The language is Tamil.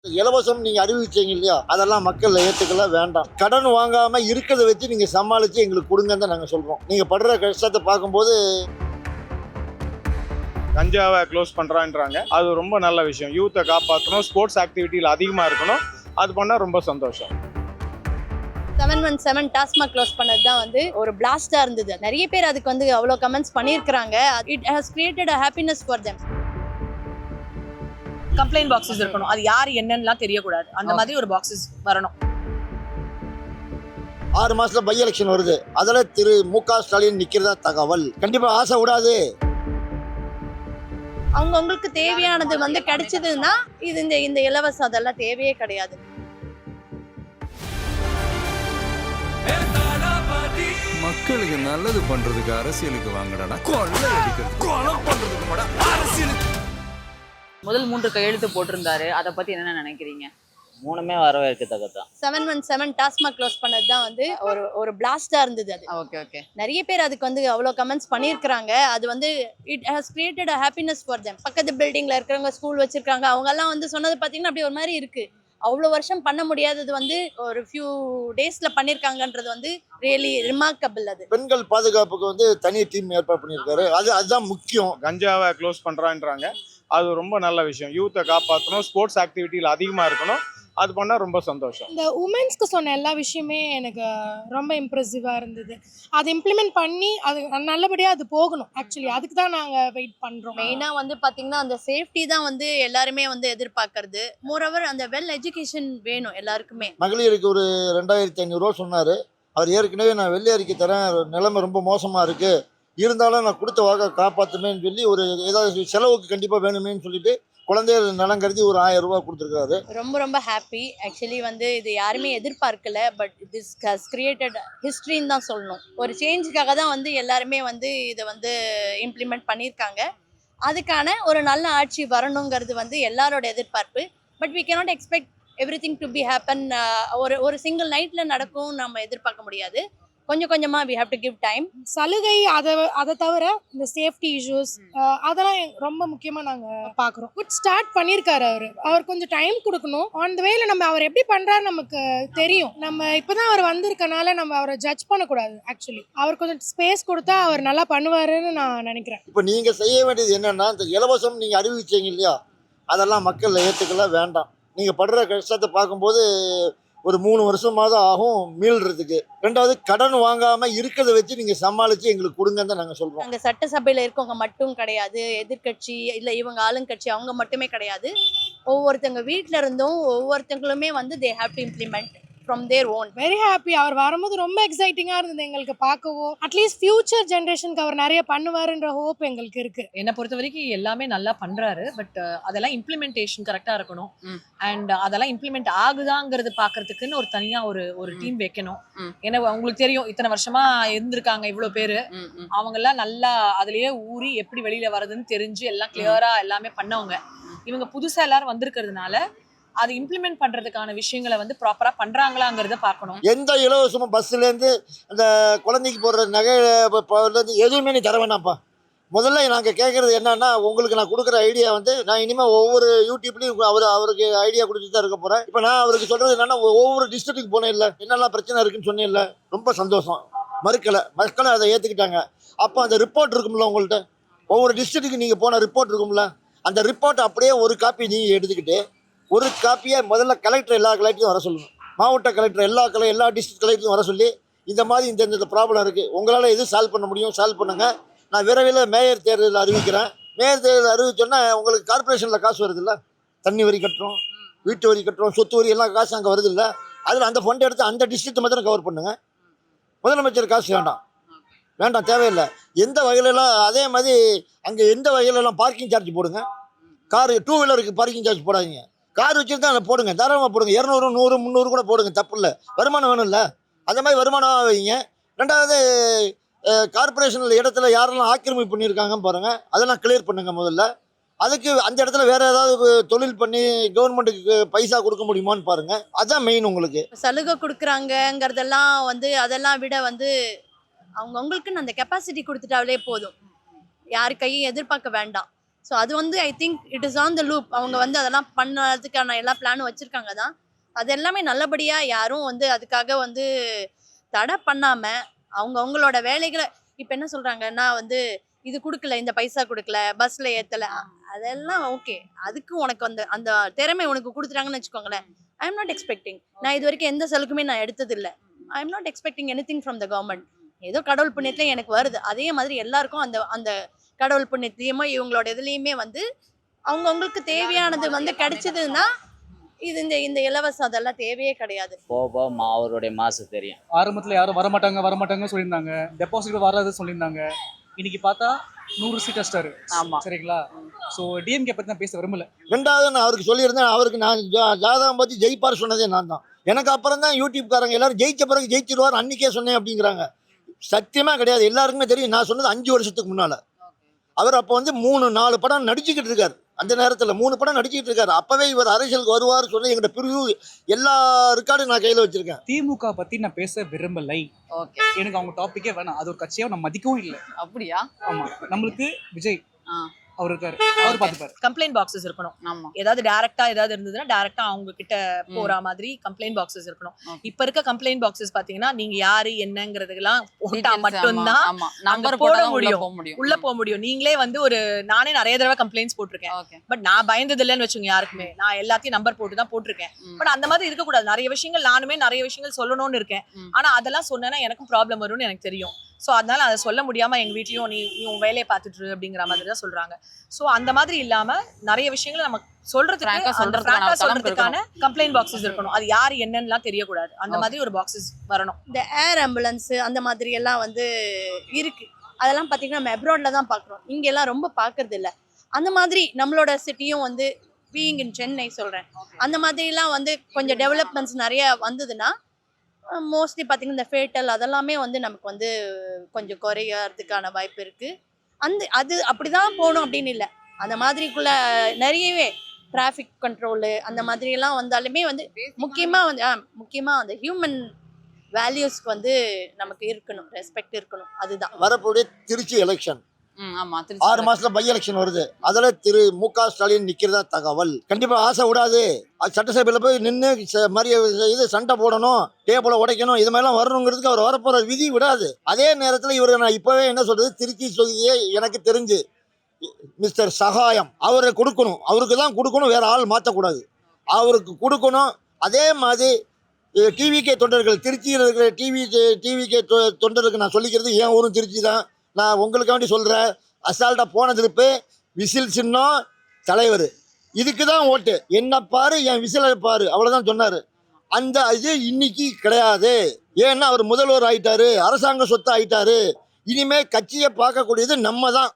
இலவசம் நீங்க அறிவிச்சீங்க இல்லையா, அதெல்லாம் மக்கள் ஏத்துக்கல, வேண்டாம். கடன் வாங்காம இருக்கிறத வச்சு நீங்க சமாளிச்சு எங்களுக்கு கொடுங்கன்னு தான் நாங்க சொல்றோம். நீங்க படுற கஷ்டத்தை பார்க்கும்போது கஞ்சாவை க்ளோஸ் பண்ணுறான்றாங்க. அது ரொம்ப நல்ல விஷயம். யூத்தை காப்பாற்றணும், ஸ்போர்ட்ஸ் ஆக்டிவிட்டியில் அதிகமாக இருக்கணும். அது பண்ணால் ரொம்ப சந்தோஷம். 717 டாஸ்மாக் க்ளோஸ் பண்ணது தான் வந்து ஒரு பிளாஸ்டா இருந்தது. நிறைய பேர் அதுக்கு வந்து அவ்வளோ கமெண்ட்ஸ் பண்ணியிருக்கிறாங்க. It has created a happiness for them. Complaint boxes இருக்கணும். அது யார் என்னன்னுலாம் தெரியக்கூடாது. அந்த மாதிரி ஒரு பாக்ஸஸ் வரணும். 6 மாசத்துல பை எலெக்ஷன் வருது. அதில் திரு மு.க. ஸ்டாலின் நிக்கிறதா தகவல். கண்டிப்பா ஆசை விடாது. அவங்கவுங்களுக்கு தேவையானது வந்து கிடைச்சதுன்னா இது இந்த இலவசம் அதெல்லாம் தேவையே கிடையாது. மக்களுக்கு நல்லது பண்றதுக்கு அரசியலுக்கு வாங்கடா, கொள்ளை அடிக்கிறது கொலை பண்றதுக்கு கூட அரசியலுக்கு. முதல் 3 கையெழுத்து போட்டிருந்தாரு. அதை பத்தி என்ன நினைக்கிறீங்க? மூணுமே வரவேற்கத்தக்கதான். 717 டாஸ்மாக் க்ளோஸ் பண்ணது தான் வந்து ஒரு பிளாஸ்டா இருந்தது. அது ஓகே. நிறைய பேர் அதுக்கு வந்து அவ்வளோ கமெண்ட்ஸ் பண்ணியிருக்கிறாங்க. அது வந்து it has created a happiness for them. பக்கத்து பில்டிங்ல இருக்கிறவங்க ஸ்கூல் வச்சிருக்காங்க. அவங்க எல்லாம் வந்து சொன்னது பார்த்தீங்கன்னா அப்படி ஒரு மாதிரி இருக்கு. அவ்வளோ வருஷம் பண்ண முடியாதது வந்து ஒரு ஃபியூ டேஸ்ல பண்ணியிருக்காங்கன்றது வந்து ரியலி ரிமார்க்கபிள். அது பெண்கள் பாதுகாப்புக்கு வந்து தனி டீம் ஏற்பாடு பண்ணியிருக்காரு. அதுதான் முக்கியம். கஞ்சாவை க்ளோஸ் பண்ணுறான்றாங்க. அது ரொம்ப நல்ல விஷயம். யூத்தை காப்பாற்றணும், ஸ்போர்ட்ஸ் ஆக்டிவிட்டியில் அதிகமாக இருக்கணும். அது பண்ணால் ரொம்ப சந்தோஷம். இந்த உமன்ஸ்க்கு சொன்ன எல்லா விஷயமே எனக்கு ரொம்ப இம்ப்ரெசிவாக இருந்தது. அதை இம்ப்ளிமெண்ட் பண்ணி அது நல்லபடியாக அது போகணும். ஆக்சுவலி அதுக்கு தான் நாங்கள் வெயிட் பண்ணுறோம். மெயினாக வந்து பார்த்தீங்கன்னா அந்த சேஃப்டி தான் வந்து எல்லாருமே வந்து எதிர்பார்க்கறது. மோரோவர் அந்த வெல் எஜுகேஷன் வேணும் எல்லாருக்குமே. மகளிருக்கு ஒரு 2500 ரூபா சொன்னாரு. அவர் ஏற்கனவே நான் வெள்ளை அறிக்கை தரேன், நிலைமை ரொம்ப மோசமா இருக்கு, இருந்தாலும் நான் கொடுத்த வாக்க காப்பாற்றுமேன்னு சொல்லி ஒரு ஏதாவது செலவுக்கு கண்டிப்பாக வேணுமேன்னு சொல்லிட்டு குழந்தைகள் நலம் கருதி ஒரு 1000 ரூபா கொடுத்துருக்காரு. ரொம்ப ஹாப்பி. ஆக்சுவலி வந்து இது யாருமே எதிர்பார்க்கல. பட் திஸ் ஹஸ் கிரியேட்டட் ஹிஸ்ட்ரின்னு தான் சொல்லணும். ஒரு சேஞ்சுக்காக தான் வந்து எல்லாருமே வந்து இதை வந்து இம்ப்ளிமெண்ட் பண்ணியிருக்காங்க. அதுக்கான ஒரு நல்ல ஆட்சி வரணுங்கிறது வந்து எல்லாரோட எதிர்பார்ப்பு. But we cannot expect everything to be happen. ஒரு சிங்கிள் நைட்டில் நடக்கும் நம்ம எதிர்பார்க்க முடியாது. கொஞ்சம் கொஞ்சமாக we have to give time. சலுகை அதை தவிர இந்த சேஃப்டி இஷ்யூஸ் அதெல்லாம் ரொம்ப முக்கியமாக நாங்கள் பார்க்குறோம். குட் ஸ்டார்ட் பண்ணியிருக்காரு அவர் கொஞ்சம் டைம் கொடுக்கணும். ஆன் த வேல நம்ம அவர் எப்படி பண்ணுறாரு நமக்கு தெரியும். நம்ம இப்போ தான் அவர் வந்திருக்கனால நம்ம அவரை ஜட்ஜ் பண்ணக்கூடாது. ஆக்சுவலி அவர் கொஞ்சம் ஸ்பேஸ் கொடுத்தா அவர் நல்லா பண்ணுவாருன்னு நான் நினைக்கிறேன். இப்போ நீங்கள் செய்ய வேண்டியது என்னன்னா, இந்த இலவசம் நீங்கள் அறிவிச்சீங்க இல்லையா, அதெல்லாம் மக்கள் ஏற்றுக்கல, வேண்டாம். நீங்கள் படுற கஷ்டத்தை பார்க்கும்போது ஒரு 3 வருஷமாவது ஆகும் மீள்றதுக்கு. 2வது கடன் வாங்காம இருக்கிறத வச்சு நீங்க சமாளிச்சு எங்களுக்கு கொடுங்கன்னு தான் நாங்க சொல்றோம். அங்கே சட்டசபையில் இருக்கவங்க மட்டும் கிடையாது, எதிர்கட்சி இல்லை இவங்க ஆளுங்கட்சி அவங்க மட்டுமே கிடையாது. ஒவ்வொருத்தங்க வீட்டில் இருந்தும் ஒவ்வொருத்தங்களுமே வந்து they have to implement from their own. Very happy. அவர் வரும்போது ரொம்ப எக்ஸைட்டிங்காக இருந்தது எங்களுக்கு பார்க்கவோ. அட்லீஸ்ட் ஃபியூச்சர் ஜென்ரேஷனுக்கு அவர் நிறைய பண்ணுவாருன்ற ஹோப் எங்களுக்கு இருக்கு. என்னை பொறுத்த வரைக்கும் எல்லாமே நல்லா பண்றாரு. பட் அதெல்லாம் இம்ப்ளிமெண்டேஷன் கரெக்டா இருக்கணும். அண்ட் அதெல்லாம் இம்ப்ளிமெண்ட் ஆகுதாங்கிறது பாக்குறதுக்குன்னு ஒரு தனியா ஒரு டீம் வைக்கணும். ஏன்னா உங்களுக்கு தெரியும், இத்தனை வருஷமா இருந்திருக்காங்க இவ்வளவு பேரு. அவங்க எல்லாம் நல்லா அதுலயே ஊறி எப்படி வெளியில வர்றதுன்னு தெரிஞ்சு எல்லாம் கிளியரா எல்லாமே பண்ணவங்க. இவங்க புதுசா எல்லாரும் வந்திருக்கிறதுனால அது இம்ப்ளிமெண்ட் பண்றதுக்கான விஷயங்களை வந்து ப்ராப்பரா பண்றாங்களாங்கிறத பார்க்கணும். எந்த இலவசமும் பஸ்லேருந்து அந்த குழந்தைக்கு போடுற நகை எதுவுமே நீ தர வேண்டாம்ப்பா. முதல்ல நாங்கள் கேட்குறது என்னன்னா, உங்களுக்கு நான் கொடுக்குற ஐடியா வந்து நான் இனிமேல் ஒவ்வொரு யூடியூப்லேயும் அவருக்கு ஐடியா கொடுத்துட்டு தான் இருக்க போகிறேன். இப்போ நான் அவருக்கு சொல்கிறது என்னன்னா, ஒவ்வொரு டிஸ்ட்ரிக்ட்டுக்கு போனேன் இல்லை, என்னெல்லாம் பிரச்சனை இருக்குன்னு சொன்னேன் இல்லை, ரொம்ப சந்தோஷம். மக்களும் அதை ஏற்றுக்கிட்டாங்க. அப்போ அந்த ரிப்போர்ட் இருக்கும்ல உங்கள்கிட்ட, ஒவ்வொரு டிஸ்ட்ரிக்ட்டுக்கு நீங்கள் போன ரிப்போர்ட் இருக்கும்ல, அந்த ரிப்போர்ட் அப்படியே ஒரு காப்பி நீங்கள் எடுத்துக்கிட்டு ஒரு காப்பியை முதல்ல கலெக்டர் எல்லா கலெக்டரையும் வர சொல்லணும். மாவட்ட கலெக்டர் எல்லா டிஸ்ட்ரிக்ட் கலெக்டரையும் வர சொல்லி இந்த மாதிரி இந்த ப்ராப்ளம் இருக்குது, உங்களால் எது சால்வ் பண்ண முடியும் சால்வ் பண்ணுங்கள். நான் விரைவில் மேயர் தேர்தலில் அறிவிக்கிறேன். மேயர் தேர்தல் அறிவிச்சோன்னா உங்களுக்கு கார்பரேஷனில் காசு வருது இல்லை, தண்ணி வரி கட்டுறோம், வீட்டு வரி கட்டுறோம், சொத்து வரி எல்லாம் காசு அங்கே வருது இல்லை. அதில் அந்த ஃபண்டை எடுத்து அந்த டிஸ்ட்ரிக்ட் மாத்திரம் கவர் பண்ணுங்கள். முதலமைச்சர் காசு வேண்டாம், தேவையில்லை. எந்த வகையிலலாம் அதே மாதிரி அங்கே எந்த வகையிலலாம் பார்க்கிங் சார்ஜ் போடுங்க. காரு 2 வீலருக்கு பார்க்கிங் சார்ஜ் போடாதீங்க. கார் வச்சுருந்தா அதை போடுங்க, தாராளமாக போடுங்க. 200, 100, 300 கூட போடுங்க, தப்பு இல்லை. வருமானம் வேணும்ல, அந்த மாதிரி வருமானம் வைங்க. 2வது கார்பரேஷனில் இடத்துல யாரெல்லாம் ஆக்கிரமிப்பு பண்ணியிருக்காங்கன்னு பாருங்கள், அதெல்லாம் கிளியர் பண்ணுங்கள் முதல்ல. அதுக்கு அந்த இடத்துல வேறு ஏதாவது தொழில் பண்ணி கவர்மெண்ட்டுக்கு பைசா கொடுக்க முடியுமான்னு பாருங்கள். அதுதான் மெயின். உங்களுக்கு சலுகை கொடுக்குறாங்கங்கிறதெல்லாம் வந்து அதெல்லாம் விட வந்து அவங்கவுங்களுக்குன்னு அந்த கெப்பாசிட்டி கொடுத்துட்டாலே போதும். யார் கையும் எதிர்பார்க்க வேண்டாம். ஸோ அது வந்து I think it is on the loop. அவங்க வந்து அதெல்லாம் பண்ணதுக்கான எல்லா பிளானும் வச்சுருக்காங்க தான். அது எல்லாமே நல்லபடியாக யாரும் வந்து அதுக்காக வந்து தடை பண்ணாமல் அவங்களோட வேலைகளை இப்போ என்ன சொல்கிறாங்கன்னா வந்து இது கொடுக்கல, இந்த பைசா கொடுக்கல, பஸ்ஸில் ஏற்றலை, அதெல்லாம் ஓகே. அதுக்கு உனக்கு அந்த அந்த திறமை உனக்கு கொடுத்துட்டாங்கன்னு வச்சுக்கோங்களேன். I am not expecting. நான் இது வரைக்கும் எந்த சலுக்குமே நான் எடுத்ததில்லை. I am not expecting anything from the government. ஏதோ கடவுள் புண்ணியத்துல எனக்கு வருது. அதே மாதிரி எல்லாருக்கும் அந்த அந்த கடவுள் புண்ணியத்துலேயுமோ இவங்களோட இதுலேயுமே வந்து அவங்கவுங்களுக்கு தேவையானது வந்து கிடைச்சதுன்னா இது இந்த இந்த இலவசம் அதெல்லாம் தேவையே கிடையாது. போக அவருடைய மாசு தெரியும். ஆரம்பத்தில் யாரும் வரமாட்டாங்க சொல்லியிருந்தாங்க. டெபாசிட் வராது சொல்லியிருந்தாங்க. இன்னைக்கு பார்த்தா 100 சீட் அடிச்சிட்டாரு. ஆமா. சரிங்களா? ஸோ டிஎம்கே பற்றி நான் பேச விரும்பல. ரெண்டாவது நான் அவருக்கு சொல்லியிருந்தேன், அவருக்கு நான் ஜாதகம் பற்றி ஜெயிப்பார் சொன்னதே நான் தான். எனக்கு அப்புறம் தான் யூடியூப்காரங்க எல்லாரும் ஜெயிச்ச பிறகு ஜெயிச்சிருவார் அன்றைக்கே சொன்னேன் அப்படிங்கிறாங்க. சத்தியமாக கிடையாது. எல்லாருக்குமே தெரியும். நான் சொன்னது 5 வருஷத்துக்கு முன்னால். அவர் அப்போ வந்து 3-4 படம் நடிச்சுக்கிட்டு இருக்காரு. அந்த நேரத்தில் 3 படம் நடிச்சுக்கிட்டு இருக்காரு. அப்போவே இவர் அரசியலுக்கு வருவார் சொல்லி எங்கிட்ட பிரிவு எல்லா ரெக்கார்டும் நான் கையில் வச்சிருக்கேன். திமுக பற்றி நான் பேச விரும்பலை. ஓகே. எனக்கு அவங்க டாப்பிக்கே வேணாம். அது ஒரு கட்சியாக நான் மதிக்கவும் இல்லை. அப்படியா? ஆமாம். நம்மளுக்கு விஜய் அவர் இருக்காரு, அவர் பார்த்துப்பாரு. கம்ப்ளைண்ட் பாக்ஸஸ் இருக்கணும். ஆமா. ஏதாவது டைரக்டா ஏதாவது இருந்ததுன்னா டைரக்டா அவங்க கிட்ட போற மாதிரி கம்ப்ளைண்ட் பாக்ஸஸ் இருக்கணும். இப்ப இருக்க கம்ப்ளைண்ட் பாக்ஸஸ் பாத்தீங்கன்னா நீங்க யாரு என்னங்கிறதுக்கெல்லாம் போட்டா மட்டும்தான் நம்பர் போட போட முடியும். முடியும். உள்ள போக முடியும். நீங்களே வந்து நானே நிறைய தடவை கம்ப்ளைண்ட்ஸ் போட்டிருக்கேன். ஓகே. பட் நான் பயந்தது இல்லைன்னு வச்சுங்க யாருக்குமே. நான் எல்லாத்தையும் நம்பர் போட்டு தான் போட்டிருக்கேன். பட் அந்த மாதிரி இருக்கக்கூடாது. நிறைய விஷயங்கள் நானுமே நிறைய விஷயங்கள் சொல்லணும்னு இருக்கேன். ஆனா அதெல்லாம் சொன்னேன்னா எனக்கும் ப்ராப்ளம் வரும்னு எனக்கு தெரியும். ஸோ அதனால அதை சொல்ல முடியாம எங்க வீட்லயும் நீ உன் வேலையை பார்த்துட்டு அப்படிங்கிற மாதிரி தான் சொல்றாங்க. ஸோ அந்த மாதிரி இல்லாம நிறைய விஷயங்களை நம்ம சொல்றதுக்கான கம்ப்ளைண்ட் பாக்ஸஸ் இருக்கணும். அது யாரு என்னன்னுலாம் தெரியக்கூடாது. அந்த மாதிரி ஒரு பாக்ஸஸ் வரணும். இந்த ஏர் ஆம்புலன்ஸ் அந்த மாதிரி எல்லாம் வந்து இருக்கு. அதெல்லாம் பார்த்தீங்கன்னா நம்ம அப்ராட்ல தான் பார்க்குறோம். இங்கெல்லாம் ரொம்ப பார்க்கறது இல்லை. அந்த மாதிரி நம்மளோட சிட்டியும் வந்து பீயிங் இன் சென்னை சொல்கிறேன். அந்த மாதிரிலாம் வந்து கொஞ்சம் டெவலப்மெண்ட்ஸ் நிறைய வந்ததுன்னா மோஸ்ட்லி பார்த்தீங்கன்னா இந்த ஃபேட்டல் அதெல்லாமே வந்து நமக்கு வந்து கொஞ்சம் குறையறதுக்கான வாய்ப்பு இருக்குது. அது அப்படி தான் போகணும் அப்படின்னு இல்லை. அந்த மாதிரிக்குள்ள நிறையவே டிராஃபிக் கண்ட்ரோலு அந்த மாதிரியெல்லாம் வந்தாலுமே வந்து முக்கியமாக அந்த ஹியூமன் வேல்யூஸ்க்கு வந்து நமக்கு இருக்கணும், ரெஸ்பெக்ட் இருக்கணும். அதுதான் வரக்கூடிய திருச்சி எலெக்ஷன் ஆமா. 6 மாசத்துல பை எலெக்ஷன் வருது. அதில் திரு மு.க. ஸ்டாலின் நிற்கிறதா தகவல். கண்டிப்பா ஆசை விடாது. சட்டசபையில் போய் நின்று இது சண்டை போடணும், டேபிளை உடைக்கணும், இது மாதிரிலாம் வரணுங்கிறதுக்கு அவர் வரப்போற விதி விடாது. அதே நேரத்தில் இவர் நான் இப்பவே என்ன சொல்றது, திருச்சி தொகுதியே எனக்கு தெரிஞ்சு மிஸ்டர் சகாயம் அவரை கொடுக்கணும். அவருக்கு தான் கொடுக்கணும், வேற ஆள் மாற்றக்கூடாது. அவருக்கு கொடுக்கணும். அதே மாதிரி டிவிகே தொண்டர்கள், திருச்சியில் இருக்கிற டிவிகே தொண்டருக்கு நான் சொல்லிக்கிறது, என் ஊரும் திருச்சி தான். நான் உங்களுக்காண்டி சொல்கிறேன், அசால்ட்டாக போன திருப்பு விசில் சின்னம் தலைவர், இதுக்கு தான் ஓட்டு. என்ன பாரு, என் விசிலை பாரு, அவ்வளோதான் சொன்னார். அந்த இது இன்னைக்கு கிடையாது. ஏன்னா அவர் முதல்வர் ஆயிட்டாரு, அரசாங்க சொத்து ஆயிட்டாரு. இனிமேல் கட்சியை பார்க்கக்கூடியது நம்ம தான்.